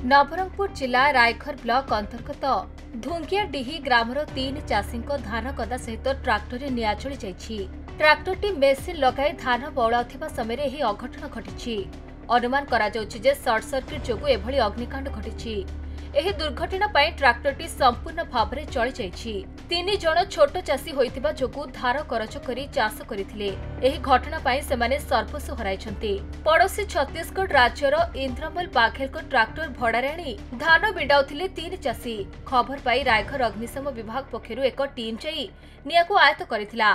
नवरंगपुर जिला रायघर ब्लॉक अंतर्गत धुंगियाडीही ग्रामर 3 चाषी धान गदा सहित ट्राक्टर निआ चली जाइछि। ट्राक्टरटी मेसिन लगाई धान बौलाउथिबा समय यह अघटन घटिछि। अनुमान करा जाउछि जे सर्ट सर्किट जोगु एभली अग्निकांड घटिछि। एही दुर्घटना पई ट्राक्टरटी संपूर्ण भाबरे चली जाइछि। 3 जण छोट चाषी होइतिबा जोगु धार करज करी चाष करिथिले। एही घटना पई सेमाने सर्वस्व हराइछन्ति। पड़ोसी छत्तीसगढ़ राज्यर इंद्रमल बाघेल को ट्राक्टर भड़ारे आनी धान बिडाउथिले 3 चाषी। खबर पाई रायघर अग्निशम विभाग पक्षरु एक टीम जाई नियाको आयत्त करिथिला।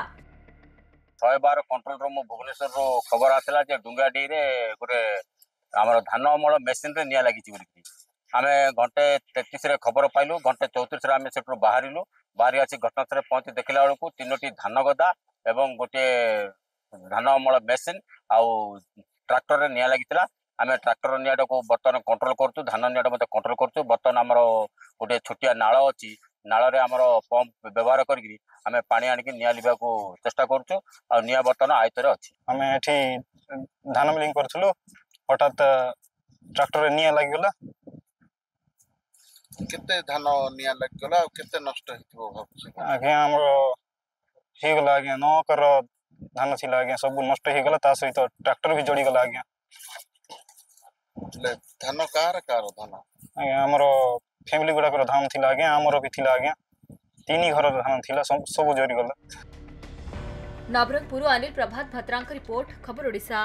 112 कंट्रोल रूम भुवनेश्वर रो खबर आतला जे डुंगाडी रे गोटे हमर धान अमल मेसिन रे निया लागिछि बोली आमे घंटे 33 रे खबर पाइलु। घंटे 34 रे आमे सेठु बाहरी आसी घटनास्थल पहुंची देखला बेलकु 3टी धान गदा एवं गोटे धान अमल मेसिन आउ ट्रैक्टर रे निया लागितला। आमे ट्रैक्टर नियाडा को बर्तन कंट्रोल करतु, धान नियाडा मते कंट्रोल करतु। बर्तन हमर गोटे छोटिया नाळ अछि, नाळ रे हमर पंप व्यवहार करकि आमे पानी आनिक निया लिबा को चेष्टा करछु आ निया बर्तन आयतरे अछि। आमे एठी धान मिलिंग करथुलो, हठात ट्रैक्टर रे निया लागि गेला। केते धान निया लग गला और केते नष्ट हितबो भाबछ आगे हमरो हे गला आगे न कर धान छिला आगे सब नष्ट हे गला। ता सहित ट्रैक्टर भी जोड़ी गला आगे। ले धान कार धान आगे हमरो फैमिली गुडा कर धान थिला आगे, हमरो भी थिला आगे। 3 घर धान थिला सब जोड़ी गला। नवरंगपुर अनिल प्रभात भद्रांक रिपोर्ट, खबर ओडिशा।